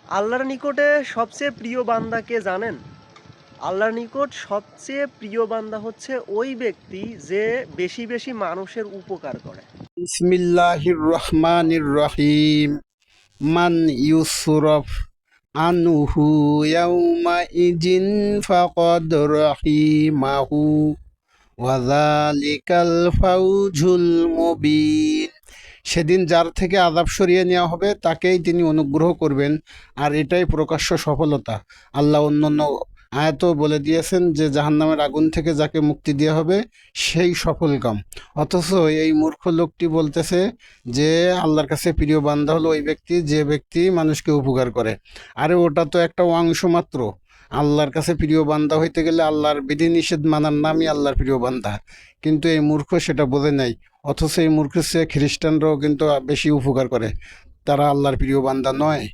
আল্লাহর নিকটে সবচেয়ে প্রিয় বান্দা কে জানেন? আল্লাহর নিকট সবচেয়ে প্রিয় বান্দা হচ্ছে ওই ব্যক্তি যে বেশি বেশি মানুষের উপকার করে। বিসমিল্লাহির রহমানির রহিম। মান ইউসরফ আনহু ইয়াউমা ইজিন ফাকাদ রাহিমাহু ওয়া যালিকাল ফাওজুল মুবিন। সেদিন যার থেকে আযাব সরিয়ে নেওয়া হবে তাকেই তিনি অনুগ্রহ করবেন, আর এটাই প্রকাশ্য সফলতা। আল্লাহ অন্যান্য আয়াতও বলে দিয়েছেন যে জাহান্নামের আগুন থেকে যাকে মুক্তি দেওয়া হবে সেই সফল কাম। অথচ এই মূর্খ লোকটি বলতেছে যে আল্লাহর কাছে প্রিয় বান্দা হলো ওই ব্যক্তি যে ব্যক্তি মানুষকে উপকার করে। আরে ওটা তো একটা অংশ মাত্র। আল্লাহর কাছে প্রিয় বান্দা হইতে গেলে আল্লাহর বিধিনিষেধ মানার নামই আল্লাহর প্রিয় বান্দা। কিন্তু এই মূর্খ সেটা বোঝে নাই। অথচ এই মূর্খের চেয়ে খ্রিস্টানরাও কিন্তু বেশি উপকার করে। তারা আল্লাহর প্রিয় বান্দা নয়।